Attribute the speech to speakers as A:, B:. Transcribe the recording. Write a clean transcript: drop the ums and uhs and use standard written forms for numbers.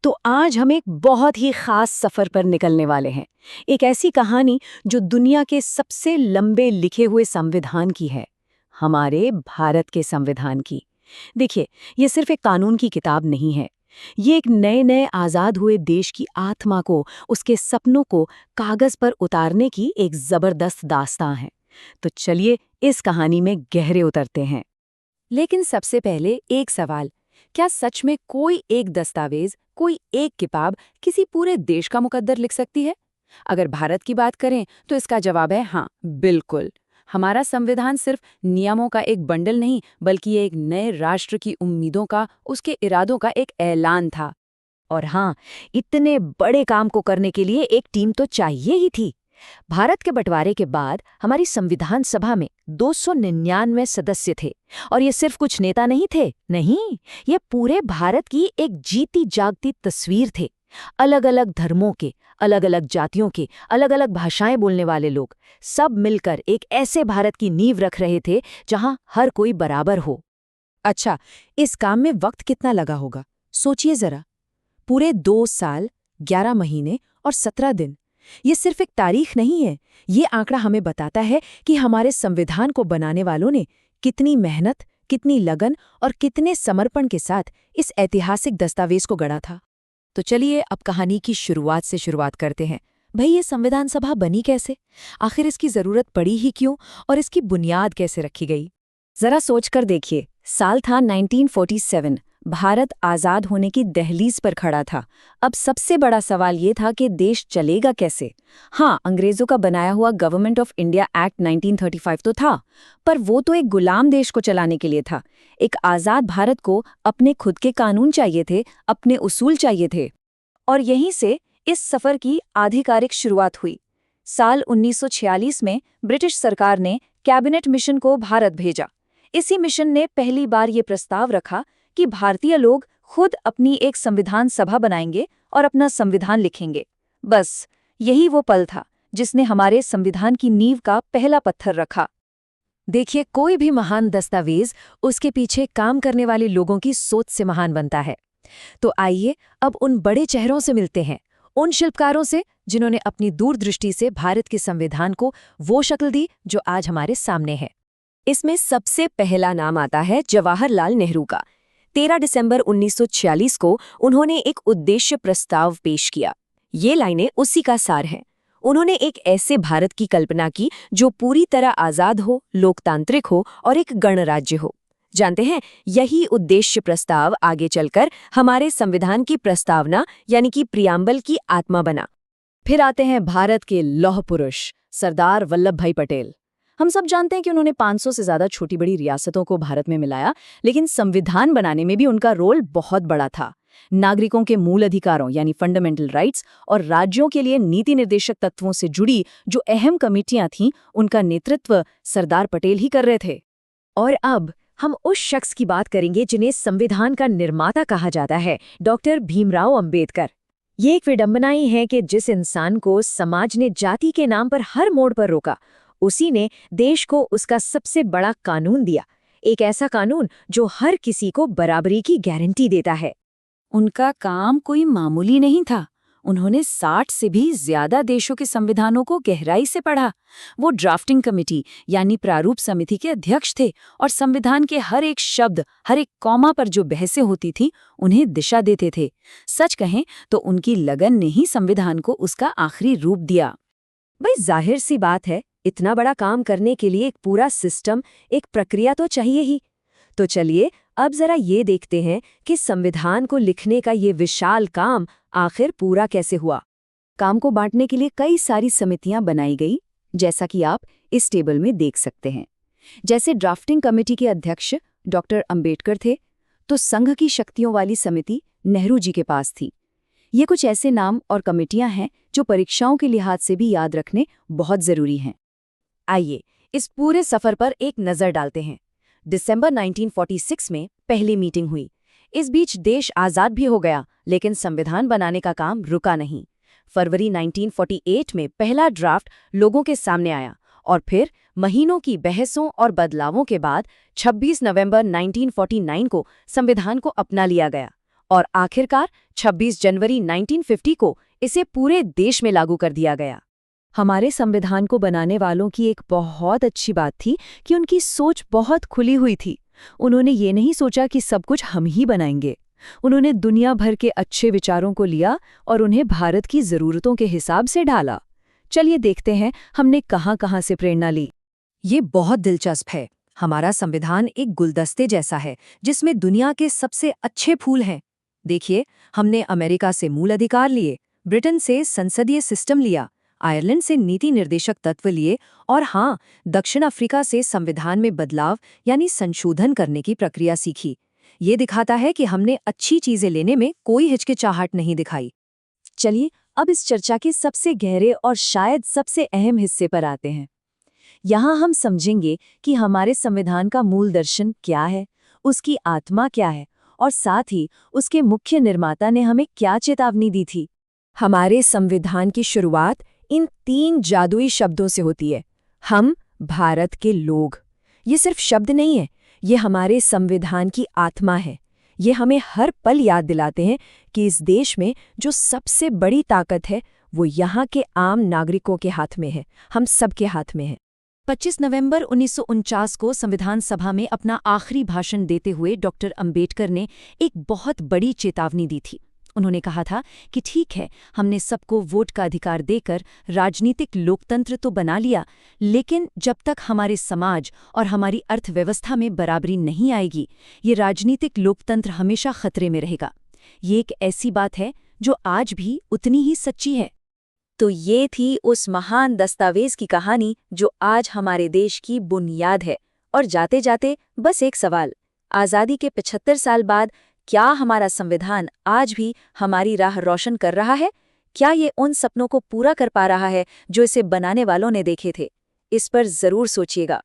A: तो आज हम एक बहुत ही खास सफर पर निकलने वाले हैं। एक ऐसी कहानी जो दुनिया के सबसे लंबे लिखे हुए संविधान की है, हमारे भारत के संविधान की। देखिए, ये सिर्फ एक कानून की किताब नहीं है। ये एक नए नए आज़ाद हुए देश की आत्मा को, उसके सपनों को कागज़ पर उतारने की एक ज़बरदस्त दास्तां है। तो चलिए इस कहानी में गहरे उतरते हैं।
B: लेकिन सबसे पहले एक सवाल, क्या सच में कोई एक दस्तावेज, कोई एक किताब किसी पूरे देश का मुकद्दर लिख सकती है? अगर भारत की बात करें तो इसका जवाब है हाँ, बिल्कुल। हमारा संविधान सिर्फ नियमों का एक बंडल नहीं, बल्कि ये एक नए राष्ट्र की उम्मीदों का, उसके इरादों का एक ऐलान था।
A: और हाँ, इतने बड़े काम को करने के लिए एक टीम तो चाहिए ही थी। भारत के बंटवारे के बाद हमारी संविधान सभा में 299 सदस्य थे। और ये सिर्फ कुछ नेता नहीं थे, नहीं, ये पूरे भारत की एक जीती जागती तस्वीर थे। अलग अलग धर्मों के, अलग अलग जातियों के, अलग अलग भाषाएं बोलने वाले लोग सब मिलकर एक ऐसे भारत की नींव रख रहे थे जहां हर कोई बराबर हो।
B: अच्छा, इस काम में वक्त कितना लगा होगा? सोचिए जरा, पूरे 2 साल, 11 महीने और 17 दिन। ये सिर्फ एक तारीख नहीं है, ये आंकड़ा हमें बताता है कि हमारे संविधान को बनाने वालों ने कितनी मेहनत, कितनी लगन और कितने समर्पण के साथ इस ऐतिहासिक दस्तावेज को गढ़ा था। तो चलिए अब कहानी की शुरुआत से शुरुआत करते हैं। भाई, ये संविधान सभा बनी कैसे? आखिर इसकी जरूरत पड़ी ही क्यों और इसकी बुनियाद कैसे रखी गई?
A: जरा सोचकर देखिए, साल था 1947। भारत आज़ाद होने की दहलीज पर खड़ा था। अब सबसे बड़ा सवाल ये था कि देश चलेगा कैसे। हाँ, अंग्रेज़ों का बनाया हुआ गवर्नमेंट ऑफ इंडिया एक्ट 1935 तो था, पर वो तो एक गुलाम देश को चलाने के लिए था। एक आज़ाद भारत को अपने खुद के कानून चाहिए थे, अपने उसूल चाहिए थे। और यहीं से इस सफ़र की आधिकारिक शुरुआत हुई। साल 1946 में ब्रिटिश सरकार ने कैबिनेट मिशन को भारत भेजा। इसी मिशन ने पहली बार ये प्रस्ताव रखा कि भारतीय लोग खुद अपनी एक संविधान सभा बनाएंगे और अपना संविधान लिखेंगे। बस यही वो पल था जिसने हमारे संविधान की नींव का पहला पत्थर रखा।
B: देखिए, कोई भी महान दस्तावेज उसके पीछे काम करने वाले लोगों की सोच से महान बनता है। तो आइए अब उन बड़े चेहरों से मिलते हैं, उन शिल्पकारों से जिन्होंने अपनी दूरदृष्टि से भारत के संविधान को वो शक्ल दी जो आज हमारे सामने है। इसमें सबसे पहला नाम आता है जवाहरलाल नेहरू का। 13 दिसंबर 1946 को उन्होंने एक उद्देश्य प्रस्ताव पेश किया। ये लाइनें उसी का सार हैं। उन्होंने एक ऐसे भारत की कल्पना की जो पूरी तरह आज़ाद हो, लोकतांत्रिक हो और एक गणराज्य हो। जानते हैं, यही उद्देश्य प्रस्ताव आगे चलकर हमारे संविधान की प्रस्तावना यानी कि प्रियम्बल की आत्मा बना। फिर आते हैं भारत के लौह पुरुष सरदार वल्लभ भाई पटेल। हम सब जानते हैं कि उन्होंने 500 से ज़्यादा छोटी बड़ी रियासतों को भारत में मिलाया, लेकिन संविधान बनाने में भी उनका रोल बहुत बड़ा था। नागरिकों के मूल अधिकारों यानी फंडामेंटल राइट्स और राज्यों के लिए नीति निर्देशक तत्वों से जुड़ी जो अहम कमेटियां थीं, उनका नेतृत्व सरदार पटेल ही कर रहे थे। और अब हम उस शख्स की बात करेंगे जिन्हें संविधान का निर्माता कहा जाता है, डॉक्टर भीमराव अंबेडकर। ये एक विडंबना ही है कि जिस इंसान को समाज ने जाति के नाम पर हर मोड़ पर रोका, उसी ने देश को उसका सबसे बड़ा कानून दिया, एक ऐसा कानून जो हर किसी को बराबरी की गारंटी देता है। उनका काम कोई मामूली नहीं था। उन्होंने 60 से भी ज्यादा देशों के संविधानों को गहराई से पढ़ा। वो ड्राफ्टिंग कमेटी यानी प्रारूप समिति के अध्यक्ष थे और संविधान के हर एक शब्द, हर एक कॉमा पर जो बहसें होती थीं, उन्हें दिशा देते थे। सच कहें तो उनकी लगन ने ही संविधान को उसका आखिरी रूप दिया। भाई, जाहिर सी बात है, इतना बड़ा काम करने के लिए एक पूरा सिस्टम, एक प्रक्रिया तो चाहिए ही। तो चलिए अब जरा ये देखते हैं कि संविधान को लिखने का ये विशाल काम आखिर पूरा कैसे हुआ। काम को बांटने के लिए कई सारी समितियां बनाई गई, जैसा कि आप इस टेबल में देख सकते हैं। जैसे ड्राफ्टिंग कमेटी के अध्यक्ष डॉक्टर अंबेडकर थे, तो संघ की शक्तियों वाली समिति नेहरू जी के पास थी। ये कुछ ऐसे नाम और कमेटियां हैं जो परीक्षाओं के लिहाज से भी याद रखने बहुत जरूरी हैं। आइए इस पूरे सफर पर एक नजर डालते हैं। दिसंबर 1946 में पहली मीटिंग हुई। इस बीच देश आज़ाद भी हो गया, लेकिन संविधान बनाने का काम रुका नहीं। फरवरी 1948 में पहला ड्राफ्ट लोगों के सामने आया और फिर महीनों की बहसों और बदलावों के बाद 26 नवंबर 1949 को संविधान को अपना लिया गया। और आखिरकार 26 जनवरी 1950 को इसे पूरे देश में लागू कर दिया गया।
A: हमारे संविधान को बनाने वालों की एक बहुत अच्छी बात थी कि उनकी सोच बहुत खुली हुई थी। उन्होंने ये नहीं सोचा कि सब कुछ हम ही बनाएंगे। उन्होंने दुनिया भर के अच्छे विचारों को लिया और उन्हें भारत की ज़रूरतों के हिसाब से ढाला। चलिए देखते हैं हमने कहाँ-कहाँ से प्रेरणा ली।
B: ये बहुत दिलचस्प है। हमारा संविधान एक गुलदस्ते जैसा है जिसमें दुनिया के सबसे अच्छे फूल हैं। देखिए, हमने अमेरिका से मूल अधिकार लिए, ब्रिटेन से संसदीय सिस्टम लिया, आयरलैंड से नीति निर्देशक तत्व लिए और हाँ, दक्षिण अफ्रीका से संविधान में बदलाव यानी संशोधन करने की प्रक्रिया सीखी। ये दिखाता है कि हमने अच्छी चीजें लेने में कोई हिचकिचाहट नहीं दिखाई। चलिए अब इस चर्चा के सबसे गहरे और शायद सबसे अहम हिस्से पर आते हैं। यहाँ हम समझेंगे कि हमारे संविधान का मूल दर्शन क्या है, उसकी आत्मा क्या है और साथ ही उसके मुख्य निर्माता ने हमें क्या चेतावनी दी थी।
A: हमारे संविधान की शुरुआत इन 3 जादुई शब्दों से होती है। हम, भारत के लोग। ये सिर्फ शब्द नहीं है, ये हमारे संविधान की आत्मा है। ये हमें हर पल याद दिलाते हैं कि इस देश में जो सबसे बड़ी ताकत है वो यहाँ के आम नागरिकों के हाथ में है, हम सबके हाथ में है।
B: 25 नवंबर 1949 को संविधान सभा में अपना आखिरी भाषण देते हुए डॉक्टर अंबेडकर ने एक बहुत बड़ी चेतावनी दी थी। उन्होंने कहा था कि ठीक है, हमने सबको वोट का अधिकार देकर राजनीतिक लोकतंत्र तो बना लिया, लेकिन जब तक हमारे समाज और हमारी अर्थव्यवस्था में बराबरी नहीं आएगी, ये राजनीतिक लोकतंत्र हमेशा खतरे में रहेगा। ये एक ऐसी बात है जो आज भी उतनी ही सच्ची है।
A: तो ये थी उस महान दस्तावेज की कहानी जो आज हमारे देश की बुनियाद है। और जाते जाते बस एक सवाल, आज़ादी के 75 साल बाद क्या हमारा संविधान आज भी हमारी राह रोशन कर रहा है? क्या ये उन सपनों को पूरा कर पा रहा है जो इसे बनाने वालों ने देखे थे? इस पर जरूर सोचिएगा।